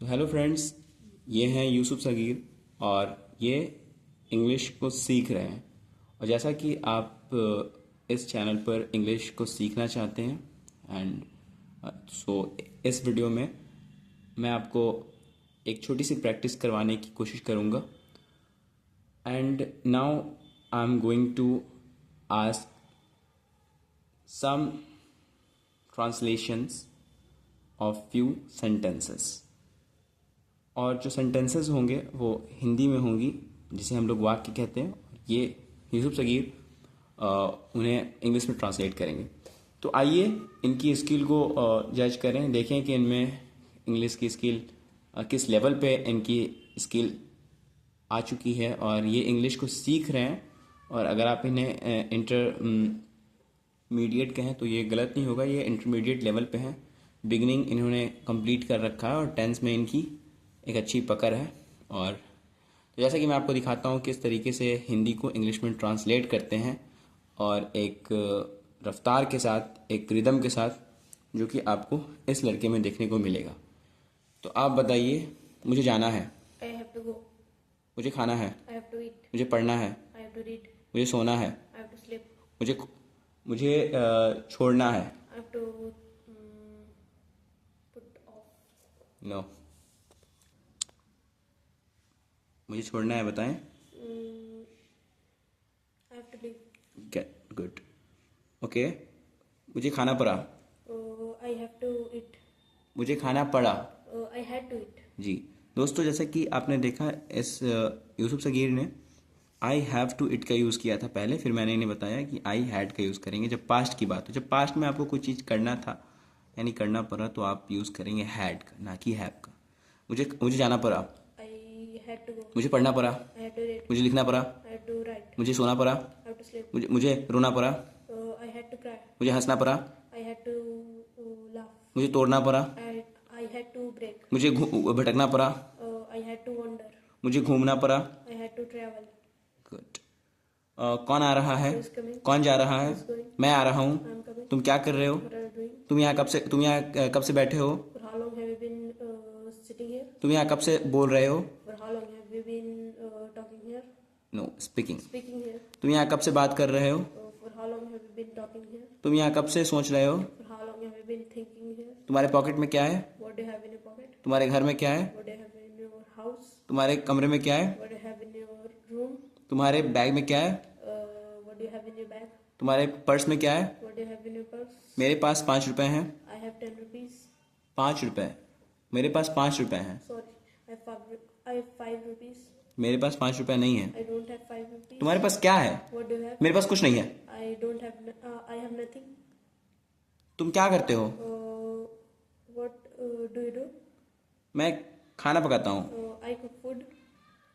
Hello friends, ये हैं यूसुफ सगीर और ये इंग्लिश को सीख रहे हैं। और जैसा कि आप इस चैनल पर इंग्लिश को सीखना चाहते हैं एंड सो इस वीडियो में मैं आपको एक छोटी सी प्रैक्टिस करवाने की कोशिश करूँगा। And now I am going to ask some translations of few sentences. और जो सेंटेंसेस होंगे वो हिंदी में होंगी, जिसे हम लोग वाक्य कहते हैं। ये यूसुफ सगीर उन्हें इंग्लिश में ट्रांसलेट करेंगे। तो आइए इनकी स्किल को जज करें, देखें कि इनमें इंग्लिश की स्किल किस लेवल पे इनकी स्किल आ चुकी है और ये इंग्लिश को सीख रहे हैं। और अगर आप इन्हें इंटरमीडिएट कहें तो ये गलत नहीं होगा, ये इंटरमीडिएट लेवल पे हैं। बिगनिंग इन्होंने कंप्लीट कर रखा है और टेंस में इनकी एक अच्छी पकड़ है। और तो जैसा कि मैं आपको दिखाता हूँ किस तरीके से हिंदी को इंग्लिश में ट्रांसलेट करते हैं, और एक रफ्तार के साथ, एक रिदम के साथ, जो कि आपको इस लड़के में देखने को मिलेगा। तो आप बताइए, मुझे जाना है, I have to go. मुझे खाना है, I have to eat. मुझे पढ़ना है, I have to read. मुझे सोना है, I have to sleep. मुझे मुझे छोड़ना है। I have to put off. No, मुझे छोड़ना है, बताएं। I have to leave. Get good. Okay, मुझे खाना पड़ा, I have to eat. मुझे खाना पड़ा। I had to eat. जी दोस्तों, जैसा कि आपने देखा इस यूसुफ सगीर ने आई हैव टू इट का यूज़ किया था पहले, फिर मैंने इन्हें बताया कि आई हैड का यूज़ करेंगे जब पास्ट की बात हो। जब पास्ट में आपको कोई चीज़ करना था यानी करना पड़ा, तो आप यूज़ करेंगे हैड का, ना कि हैव का। मुझे मुझे जाना पड़ा, I had to go. मुझे पढ़ना पड़ा, I had to read. मुझे लिखना पड़ा, I had to write. मुझे सोना पड़ा, I have to sleep. मुझे रोना पड़ा, I had to cry. मुझे हंसना पड़ा, I had to laugh. मुझे तोड़ना पड़ा, I had to break. मुझे भटकना पड़ा, I had to wander. मुझे घूमना पड़ा। I had to travel. Good. कौन आ रहा है, Who is coming? कौन जा रहा है, Who is going? मैं आ रहा हूँ, I am coming. तुम क्या कर रहे हो, What are you doing? तुम यहाँ कब से बैठे हो, For how long have you been sitting here? तुम यहाँ कब से बोल रहे हो, For how long have you been talking here? No speaking, Speaking here. तुम यहाँ कब से बात कर रहे हो, For how long have you been talking here? तुम यहाँ कब से सोच रहे हो, For how long have you been thinking here? तुम्हारे पॉकेट में क्या है, What do you have in your pocket? तुम्हारे घर में क्या है, What do you have in your house? तुम्हारे कमरे में क्या है, What do you have in your room? तुम्हारे बैग में क्या है, What do you have in your bag? तुम्हारे पर्स में क्या है। What do you have in your purse? मेरे पास 5 रुपए हैं। I have 10 rupees. 5 रुपए, मेरे पास 5 रुपए हैं। Sorry, I have 5 rupees. मेरे पास 5 रुपए नहीं है। I don't have 5 rupees. तुम्हारे पास क्या है, What do you have? मेरे पास कुछ नहीं है। I don't have. I have nothing. तुम क्या करते हो, What do you do? मैं खाना पकाता हूँ। I cook food.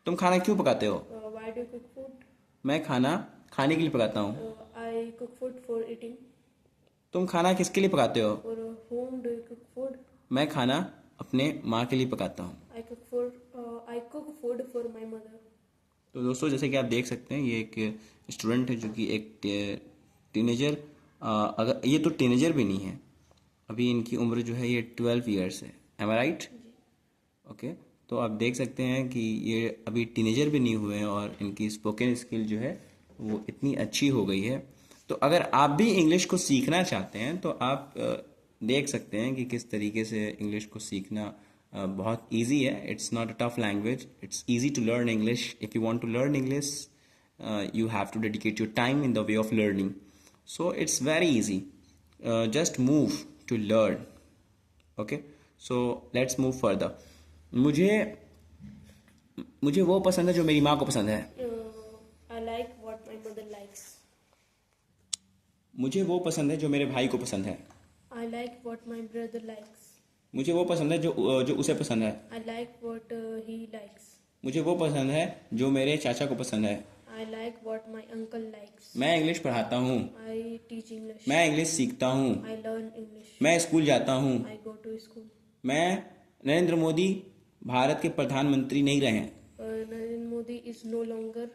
तुम खाना क्यों पकाते हो, Why do you cook food? मैं खाना खाने के लिए पकाता हूँ। I cook food for eating. तुम खाना किसके लिए पकाते हो, For whom do you cook food? मैं खाना अपने माँ के लिए पकाता हूँ। I cook food for my mother. तो दोस्तों, जैसे कि आप देख सकते हैं, ये एक स्टूडेंट है जो कि एक टीनेजर, अगर ये तो टीनेजर भी नहीं है, अभी इनकी उम्र जो है ये 12 ईयर्स है। एम आई राइट? ओके, तो आप देख सकते हैं कि ये अभी टीनेजर भी नहीं हुए हैं और इनकी स्पोकन स्किल जो है वो इतनी अच्छी हो गई है। तो अगर आप भी इंग्लिश को सीखना चाहते हैं तो आप देख सकते हैं कि किस तरीके से इंग्लिश को सीखना बहुत इजी है। It's not a tough language, it's easy to learn English. If you want to learn English, you have to dedicate your time in the way of learning. So it's very easy. Just move to learn. Okay, so let's move further. मुझे वो पसंद है जो मेरी माँ को पसंद है। I like what my mother likes. मुझे वो पसंद है जो मेरे भाई को पसंद है। I like what my brother likes. मुझे वो पसंद है जो उसे पसंद है। I like what he likes. मुझे वो पसंद है जो मेरे चाचा को पसंद है। I like what my uncle likes. मैं इंग्लिश पढ़ाता हूँ। I teach English. मैं इंग्लिश सीखता हूँ। I learn English. मैं स्कूल जाता हूँ। I go to school. मैं नरेंद्र मोदी भारत के प्रधानमंत्री नहीं रहे हैं। Narendra Modi is no longer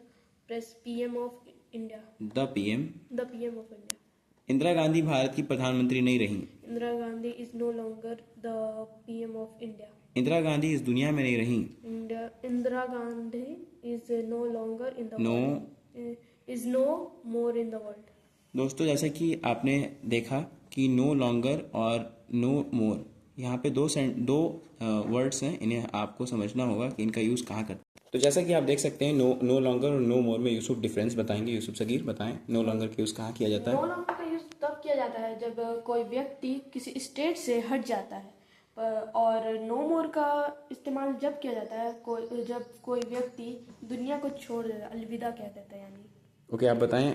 PM of India. The PM The PM of India. Indira Gandhi Bharat की प्रधानमंत्री नहीं रही। Indira Gandhi is no longer the PM of India. Indira Gandhi इस दुनिया में नहीं रही। Indira Gandhi is no longer in the no world. Is no more in the world. दोस्तों, जैसे कि आपने देखा कि नो लॉन्गर और नो मोर, यहाँ पे दो वर्ड्स हैं, इन्हें आपको समझना होगा कि इनका यूज़ कहाँ करते हैं। तो जैसा कि आप देख सकते हैं, नो लॉन्गर और नो मोर में यूसुफ डिफरेंस बताएंगे। यूसुफ सगीर बताएं, नो लॉन्गर का यूज़ कहाँ किया जाता है। नो लॉन्गर का यूज तब किया जाता है जब कोई व्यक्ति किसी स्टेट से हट जाता है, और नो मोर का इस्तेमाल जब किया जाता है जब कोई व्यक्ति दुनिया को छोड़ देता है, अलविदा कह देता है यानी। ओके, आप बताएं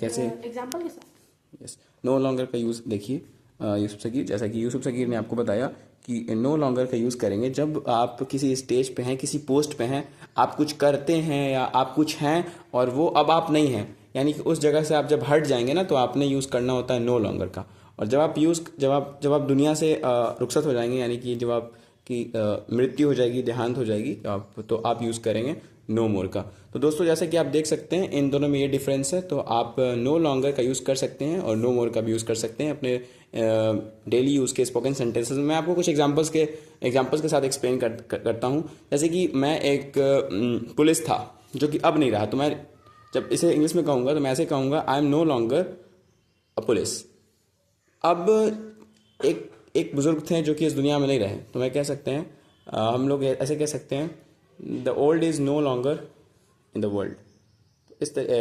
कैसे। एग्जाम्पल के साथ। यस, नो लॉन्गर का यूज़ देखिए यूसुफ सगीर, जैसा कि यूसुफ सगीर ने आपको बताया कि नो लॉन्गर का यूज़ करेंगे जब आप किसी स्टेज पे हैं, किसी पोस्ट पे हैं, आप कुछ करते हैं या आप कुछ हैं और वो अब आप नहीं हैं, यानी कि उस जगह से आप जब हट जाएंगे ना, तो आपने यूज़ करना होता है नो लॉन्गर का। और जब आप दुनिया से रुखसत हो जाएंगे, यानी कि जब आपकी मृत्यु हो जाएगी, देहांत हो जाएगी, तो आप यूज़ करेंगे नो मोर का। तो दोस्तों, जैसा कि आप देख सकते हैं, इन दोनों में ये डिफरेंस है। तो आप नो लॉन्गर का यूज़ कर सकते हैं और नो मोर का भी यूज़ कर सकते हैं अपने डेली यूज़ के स्पोकन सेंटेंसेस में। मैं आपको कुछ एग्जांपल्स के साथ एक्सप्लेन करता हूँ। जैसे कि मैं एक पुलिस था जो कि अब नहीं रहा, तो मैं जब इसे इंग्लिश में कहूँगा तो मैं ऐसे कहूँगा, I am no longer a police. अब एक बुजुर्ग थे जो कि इस दुनिया में नहीं रहे, तो मैं कह सकते हैं, हम लोग ऐसे कह सकते हैं, the old is no longer in the world,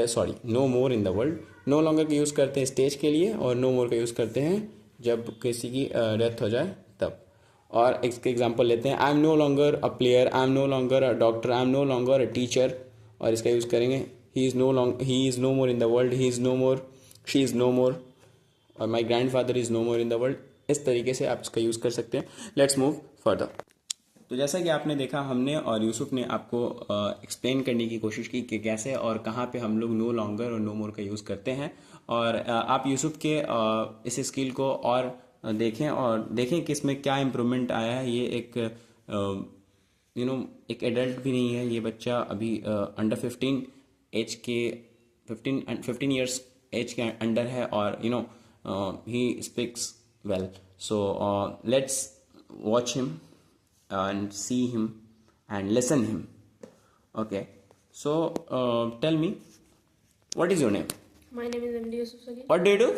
sorry, no more in the world. No longer का यूज़ करते हैं स्टेज के लिए और नो मोर का यूज़ करते हैं जब किसी की डेथ हो जाए तब। और इसके एग्जांपल लेते हैं, I am no longer a player, I am no longer a doctor, I am no longer a teacher. और इसका यूज़ करेंगे, he is no more in the world, he is no more, she is no more, और my grandfather is no more in the world. इस तरीके से आप इसका use कर सकते हैं। Let's move further. तो जैसा कि आपने देखा, हमने और यूसुफ ने आपको एक्सप्लेन करने की कोशिश की कि कैसे और कहाँ पे हम लोग नो लॉन्गर और नो मोर का यूज़ करते हैं। और आप यूसुफ के इस स्किल को और देखें कि इसमें क्या इम्प्रूवमेंट आया है। ये एक एक एडल्ट भी नहीं है, ये बच्चा अभी अंडर 15 एज के 15 ईयर्स एज के अंडर है, और he speaks well. So let's watch him and see him and listen him. Okay. So tell me, what is your name? My name is MD Yusuf Sagir. What do you do?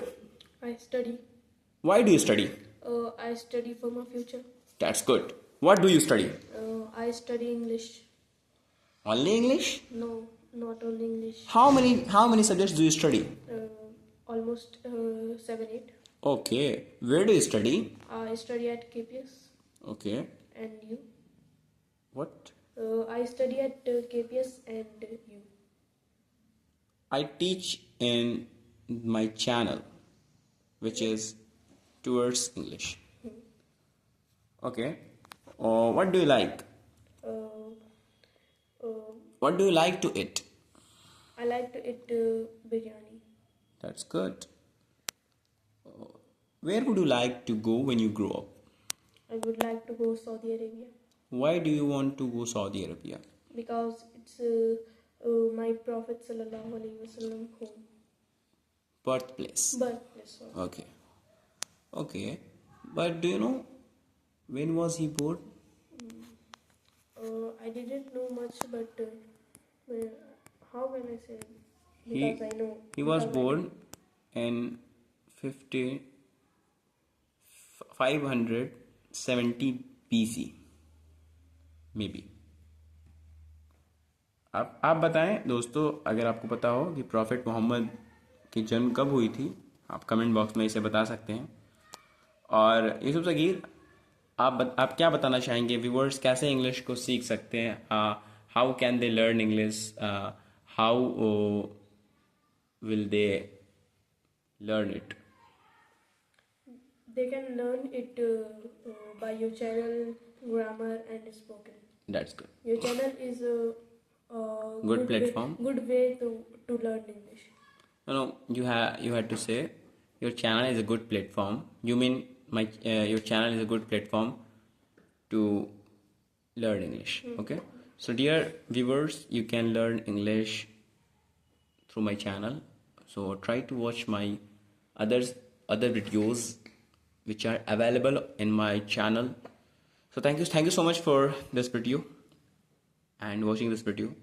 I study. Why do you study? I study for my future. That's good. What do you study? I study English. Only English? No, not only English. How many subjects do you study? Almost 7-8. Okay. Where do you study? I study at KPS. Okay. And you? What? I study at KPS and you. I teach in my channel, which is Towards English. Okay. What do you like? What do you like to eat? I like to eat biryani. That's good. Where would you like to go when you grow up? I would like to go Saudi Arabia. Why do you want to go Saudi Arabia? Because it's my Prophet Sallallahu Alaihi Wasallam home. Birthplace. Birthplace. Okay. Okay. But do you know when was he born? I didn't know much, but how can I say? Because I know. He was born in 570 BC, maybe. आप बताएं दोस्तों, अगर आपको पता हो कि profit Mohammad की जन्म कब हुई थी, आप कमेंट बॉक्स में इसे बता सकते हैं। और यूसुफ सगीर, आप क्या बताना चाहेंगे? व्यूअर्स कैसे इंग्लिश को सीख सकते हैं? How can they learn English? How will they learn it? They can learn it by your channel, grammar and spoken. That's good. Your channel is a Good platform. Good way to learn English. No, you had to say your channel is a good platform. You mean your channel is a good platform to learn English. Okay. So dear viewers, you can learn English through my channel. So try to watch my other videos which are available in my channel. So thank you so much for this video and watching this video.